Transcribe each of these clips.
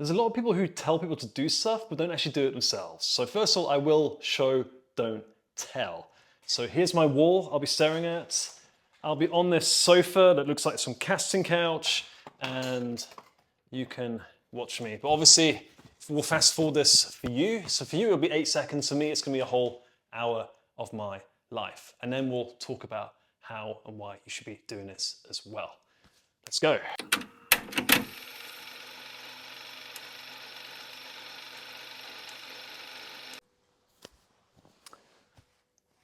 There's a lot of people who tell people to do stuff, but don't actually do it themselves. So first of all, I will show, don't tell. So here's my wall I'll be staring at. I'll be on this sofa that looks like some casting couch, and you can watch me. But obviously, we'll fast forward this for you. So for you, it'll be 8 seconds. For me, it's gonna be a whole hour of my life. And then we'll talk about how and why you should be doing this as well. Let's go.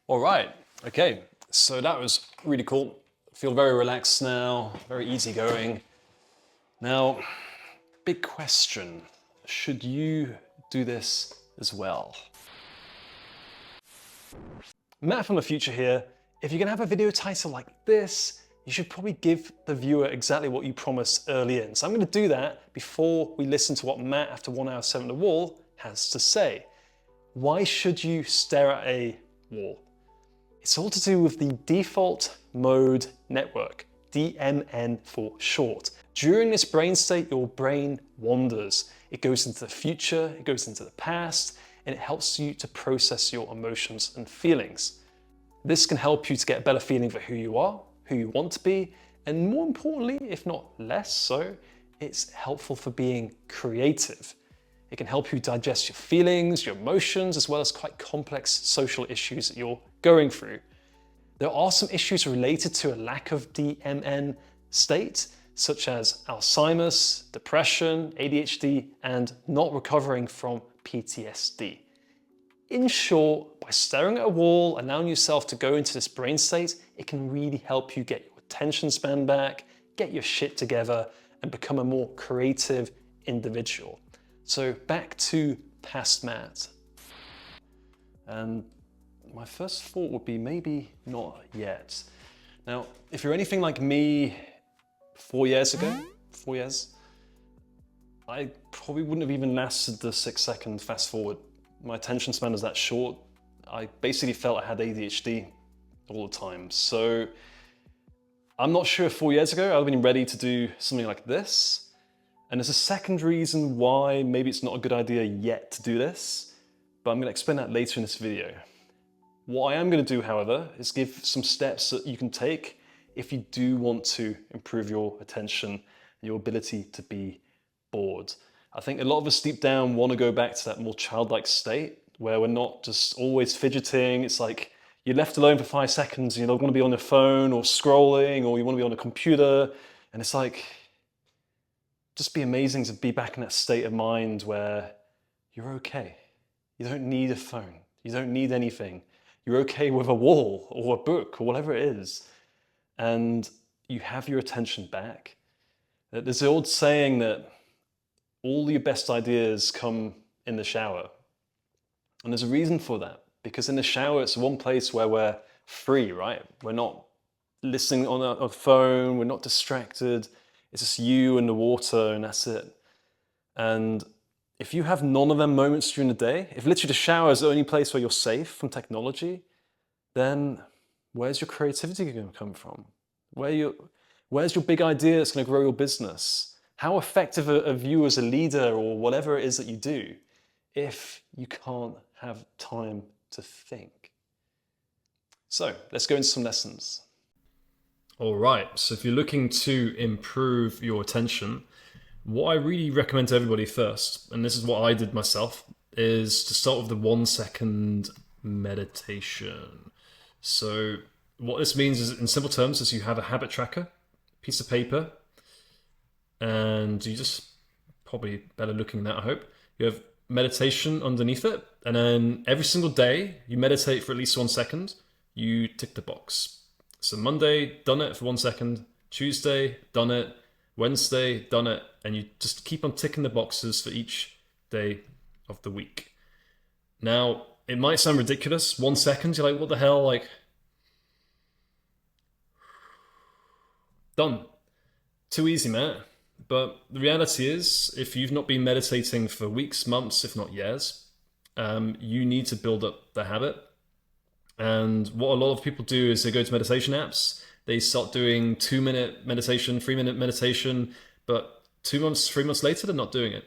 All right, okay, so that was really cool. I feel very relaxed now, very easygoing. Now, big question, should you do this as well? Matt from the future here. If you're gonna have a video title like this, you should probably give the viewer exactly what you promised early in. So I'm gonna do that before we listen to what Matt, after 1 hour 7 on the wall, has to say. Why should you stare at a wall? It's all to do with the default mode network, DMN for short. During this brain state, your brain wanders. It goes into the future, it goes into the past, and it helps you to process your emotions and feelings. This can help you to get a better feeling for who you are, who you want to be, and more importantly, if not less so, it's helpful for being creative. It can help you digest your feelings, your emotions, as well as quite complex social issues that you're going through. There are some issues related to a lack of DMN state, such as Alzheimer's, depression, ADHD, and not recovering from PTSD. In short, by staring at a wall, allowing yourself to go into this brain state, it can really help you get your attention span back, get your shit together, and become a more creative individual. So back to past Matt. And my first thought would be maybe not yet. Now, if you're anything like me 4 years ago, 4 years, I probably wouldn't have even lasted the 6-second fast forward. My attention span is that short. I basically felt I had ADHD all the time. So I'm not sure if 4 years ago I would have been ready to do something like this. And there's a second reason why maybe it's not a good idea yet to do this, but I'm going to explain that later in this video. What I am going to do, however, is give some steps that you can take if you do want to improve your attention and your ability to be bored. I think a lot of us deep down want to go back to that more childlike state where we're not just always fidgeting. It's like you're left alone for 5 seconds and you don't want to be on your phone or scrolling, or you want to be on a computer, and it's like, just be amazing to be back in that state of mind where you're okay. You don't need a phone. You don't need anything. You're okay with a wall or a book or whatever it is. And you have your attention back. There's the old saying that all your best ideas come in the shower. And there's a reason for that, because in the shower, it's one place where we're free, right? We're not listening on a phone, we're not distracted. It's just you and the water, and that's it. And if you have none of them moments during the day, if literally the shower is the only place where you're safe from technology, then where's your creativity going to come from? Where's your big idea that's going to grow your business? How effective are you as a leader or whatever it is that you do if you can't have time to think? So let's go into some lessons. All right, so if you're looking to improve your attention, what I really recommend to everybody first, and this is what I did myself, is to start with the 1 second meditation. So what this means is, in simple terms, is you have a habit tracker, piece of paper, and you just, probably better looking than that, I hope. You have meditation underneath it, and then every single day you meditate for at least 1 second, you tick the box. So Monday, done it for 1 second, Tuesday, done it, Wednesday, done it, and you just keep on ticking the boxes for each day of the week. Now, it might sound ridiculous, 1 second, you're like, what the hell, like, done. Too easy, man. But the reality is, if you've not been meditating for weeks, months, if not years, you need to build up the habit. And what a lot of people do is they go to meditation apps, they start doing 2-minute meditation, 3-minute meditation, but 2 months, 3 months later, they're not doing it.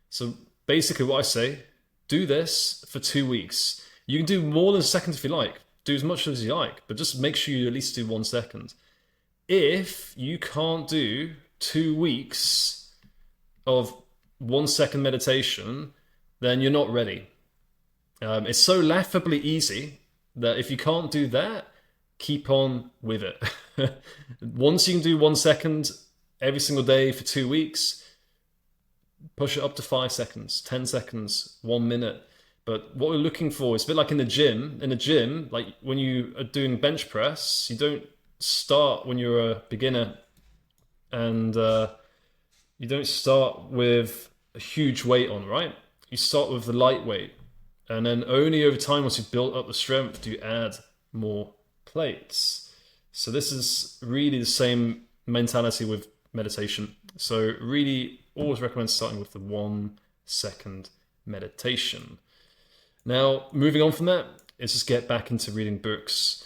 So basically what I say, do this for 2 weeks. You can do more than a second if you like. Do as much as you like, but just make sure you at least do 1 second. If you can't do 2 weeks of 1 second meditation, then you're not ready. It's so laughably easy that if you can't do that, keep on with it. Once you can do 1 second every single day for 2 weeks, push it up to 5 seconds, 10 seconds, 1 minute. But what we're looking for is a bit like in the gym. In the gym, like when you are doing bench press, you don't start when you're a beginner and you don't start with a huge weight on, right? You start with the lightweight. And then only over time, once you've built up the strength, do you add more plates. So this is really the same mentality with meditation. So really always recommend starting with the 1 second meditation. Now, moving on from that, is just get back into reading books.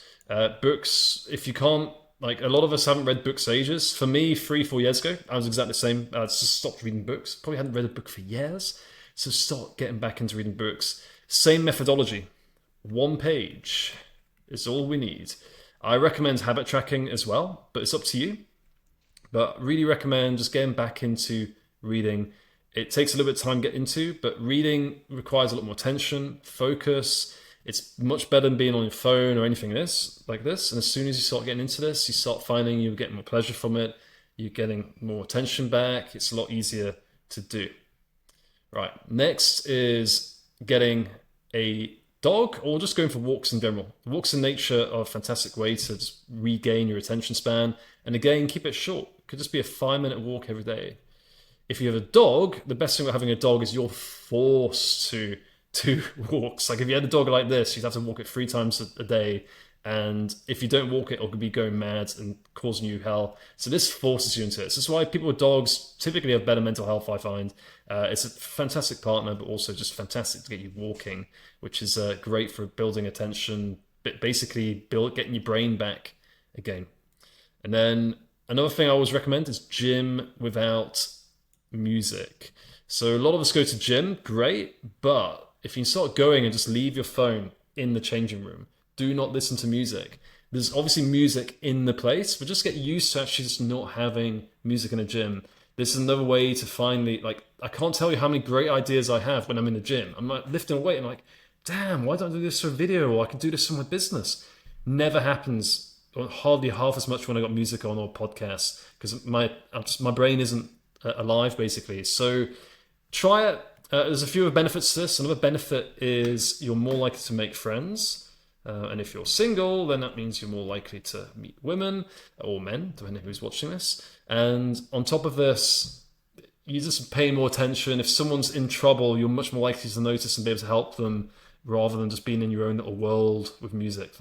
Books, if you can't, like a lot of us haven't read books ages. For me, 3-4 years ago, I was exactly the same. I just stopped reading books. Probably hadn't read a book for years. So start getting back into reading books. Same methodology. 1 page is all we need. I recommend habit tracking as well, but it's up to you. But really recommend just getting back into reading. It takes a little bit of time to get into, but reading requires a lot more attention, focus. It's much better than being on your phone or anything like this. And as soon as you start getting into this, you start finding you're getting more pleasure from it. You're getting more attention back. It's a lot easier to do. Right, next is getting a dog or just going for walks in general. Walks in nature are a fantastic way to just regain your attention span. And again, keep it short. It could just be a 5-minute walk every day. If you have a dog, the best thing about having a dog is you're forced to walks. Like if you had a dog like this, you'd have to walk it 3 times a day. And if you don't walk it, it'll be going mad and causing you hell. So this forces you into it. So this is why people with dogs typically have better mental health, I find. It's a fantastic partner, but also just fantastic to get you walking, which is great for building attention, basically getting your brain back again. And then another thing I always recommend is gym without music. So a lot of us go to gym, great, but if you start going and just leave your phone in the changing room, do not listen to music. There's obviously music in the place, but just get used to actually just not having music in a gym. This is another way to finally, like, I can't tell you how many great ideas I have when I'm in the gym. I'm like lifting a weight and I'm like, damn, why don't I do this for a video? Or I can do this for my business. Never happens, or hardly half as much when I got music on or podcasts, because my brain isn't alive basically. So try it. There's a few benefits to this. Another benefit is you're more likely to make friends. And if you're single, then that means you're more likely to meet women or men, depending who's watching this. And on top of this, you just pay more attention. If someone's in trouble, you're much more likely to notice and be able to help them rather than just being in your own little world with music.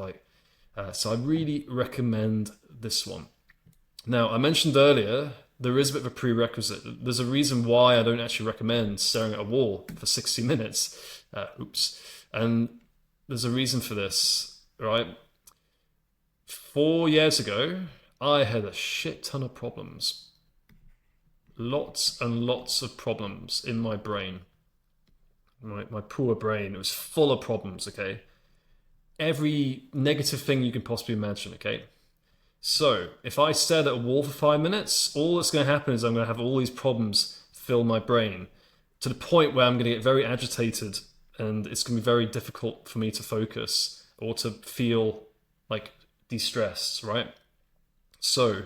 So I really recommend this one. Now, I mentioned earlier, there is a bit of a prerequisite. There's a reason why I don't actually recommend staring at a wall for 60 minutes. And there's a reason for this, right? 4 years ago, I had a shit ton of problems. Lots and lots of problems in my brain. My poor brain, it was full of problems, okay? Every negative thing you can possibly imagine, okay? So, if I stared at a wall for 5 minutes, all that's going to happen is I'm going to have all these problems fill my brain to the point where I'm going to get very agitated and it's going to be very difficult for me to focus or to feel like de-stressed, right? So,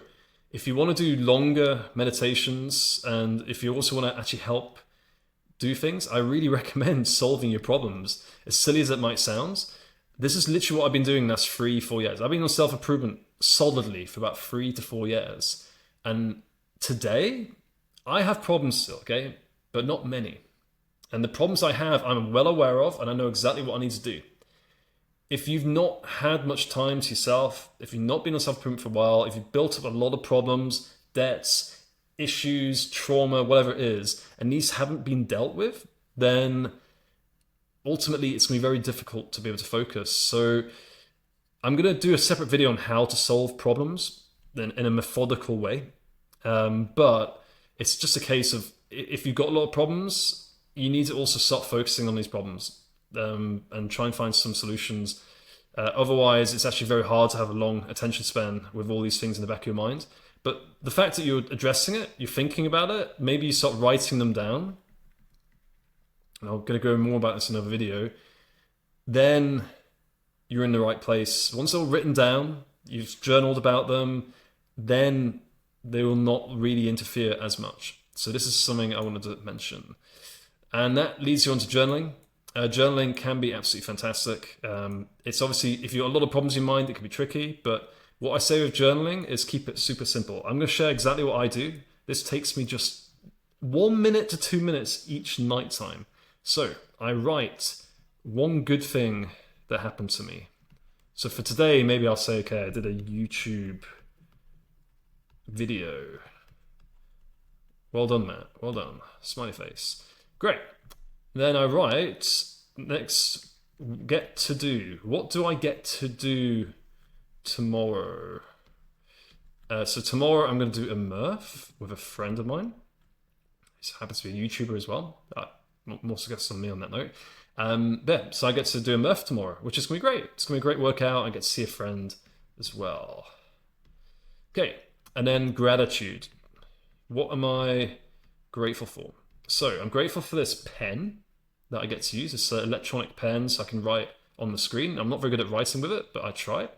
if you want to do longer meditations and if you also want to actually help do things, I really recommend solving your problems. As silly as it might sound, this is literally what I've been doing the last 3-4 years. I've been on self-improvement solidly for about 3 to 4 years. And today, I have problems still, okay? But not many. And the problems I have, I'm well aware of, and I know exactly what I need to do. If you've not had much time to yourself, if you've not been on self-improvement for a while, if you've built up a lot of problems, debts, issues, trauma, whatever it is, and these haven't been dealt with, then ultimately it's going to be very difficult to be able to focus. So I'm going to do a separate video on how to solve problems in a methodical way. But it's just a case of if you've got a lot of problems, you need to also start focusing on these problems and try and find some solutions. Otherwise, it's actually very hard to have a long attention span with all these things in the back of your mind. But the fact that you're addressing it, you're thinking about it, maybe you start writing them down. And I'm going to go more about this in another video. Then you're in the right place. Once they're all written down, you've journaled about them, then they will not really interfere as much. So this is something I wanted to mention. And that leads you on to journaling. Journaling can be absolutely fantastic. It's obviously, if you've got a lot of problems in your mind, it can be tricky. But what I say with journaling is keep it super simple. I'm going to share exactly what I do. This takes me just 1 minute to 2 minutes each nighttime. So I write one good thing that happened to me. So for today, maybe I'll say, okay, I did a YouTube video. Well done, Matt. Well done. Smiley face. Great. Then I write, next, get to do. What do I get to do tomorrow? So tomorrow I'm going to do a Murph with a friend of mine. He happens to be a YouTuber as well. More success on me on that note. Yeah, so I get to do a Murph tomorrow, which is going to be great. It's going to be a great workout. I get to see a friend as well. Okay, and then gratitude. What am I grateful for? So I'm grateful for this pen that I get to use. It's an electronic pen, so I can write on the screen. I'm not very good at writing with it, but I try.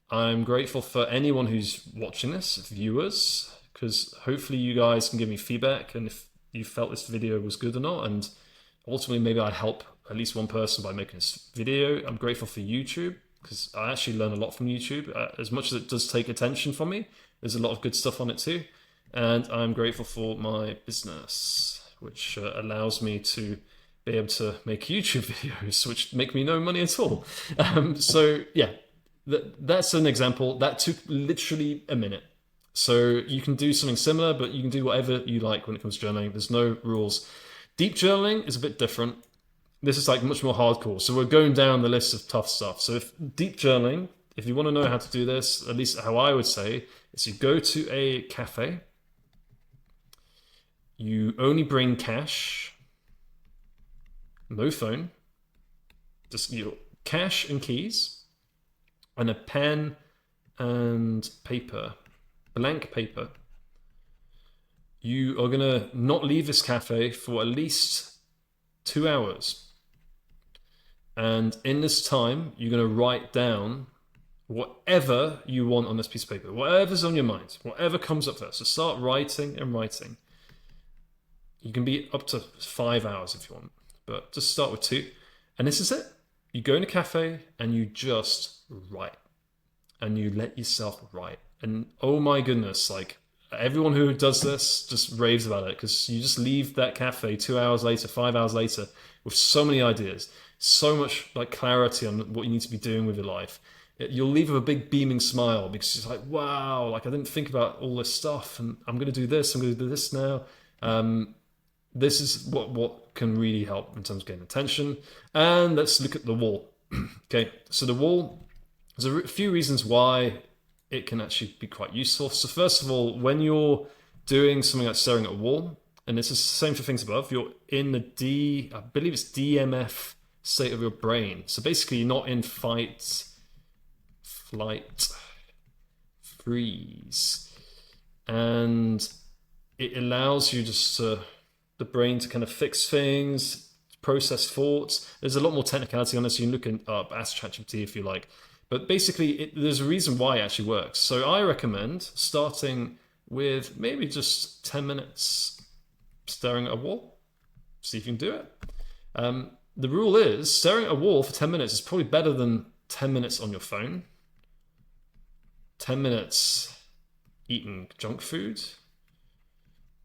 I'm grateful for anyone who's watching this, viewers, because hopefully you guys can give me feedback and if you felt this video was good or not, and ultimately maybe I help at least one person by making this video. I'm grateful for YouTube because I actually learn a lot from YouTube. As much as it does take attention from me, there's a lot of good stuff on it too. And I'm grateful for my business, which allows me to be able to make YouTube videos, which make me no money at all. So yeah, that's an example. That took literally a minute. So you can do something similar, but you can do whatever you like when it comes to journaling. There's no rules. Deep journaling is a bit different. This is like much more hardcore. So we're going down the list of tough stuff. So if deep journaling, if you want to know how to do this, at least how I would say, is you go to a cafe, you only bring cash, no phone, just your cash and keys, and a pen and paper, blank paper. You are going to not leave this cafe for at least 2 hours. And in this time, you're going to write down whatever you want on this piece of paper, whatever's on your mind, whatever comes up first. So start writing and writing. You can be up to 5 hours if you want, but just start with 2. And this is it. You go in a cafe and you just write. And you let yourself write. And oh my goodness, like everyone who does this just raves about it because you just leave that cafe 2 hours later, 5 hours later with so many ideas, so much like clarity on what you need to be doing with your life. You'll leave with a big beaming smile because it's like, wow, like I didn't think about all this stuff and I'm going to do this, I'm going to do this now. This is what can really help in terms of getting attention. And let's look at the wall. Okay, so the wall, there's a few reasons why it can actually be quite useful. So first of all, when you're doing something like staring at a wall, and this is the same for things above, you're in the I believe it's DMF state of your brain. So basically you're not in fight, flight, freeze. And it allows you just the brain to kind of fix things, process thoughts. There's a lot more technicality on this. You can look up, ask ChatGPT if you like. But basically, there's a reason why it actually works. So I recommend starting with maybe just 10 minutes staring at a wall. See if you can do it. The rule is staring at a wall for 10 minutes is probably better than 10 minutes on your phone, 10 minutes eating junk food,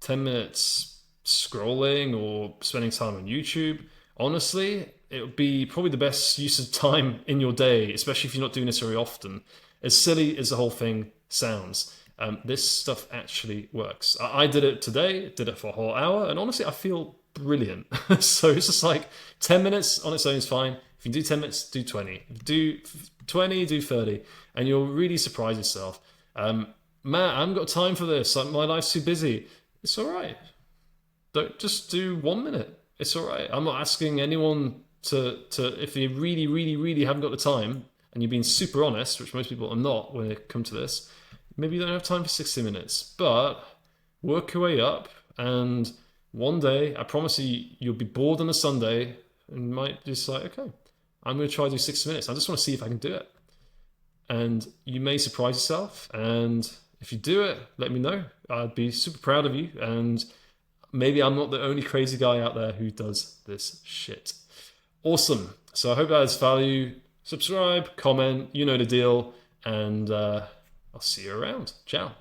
10 minutes scrolling or spending time on YouTube. Honestly, it would be probably the best use of time in your day, especially if you're not doing this very often. As silly as the whole thing sounds, this stuff actually works. I did it today, did it for a whole hour, and honestly, I feel brilliant. So it's just like 10 minutes on its own is fine. If you do 10 minutes, do 20. If you do 20, do 30, and you'll really surprise yourself. Matt, I haven't got time for this. My life's too busy. It's all right. Don't just do 1 minute. It's all right. I'm not asking anyone to if you really, really, really haven't got the time and you're being super honest, which most people are not when it comes to this. Maybe you don't have time for 60 minutes, but work your way up. And one day, I promise you, you'll be bored on a Sunday and you might just like, okay, I'm going to try to do 60 minutes. I just want to see if I can do it. And you may surprise yourself. And if you do it, let me know. I'd be super proud of you. And maybe I'm not the only crazy guy out there who does this shit. Awesome. So I hope that has value. Subscribe, comment, you know the deal. And I'll see you around. Ciao.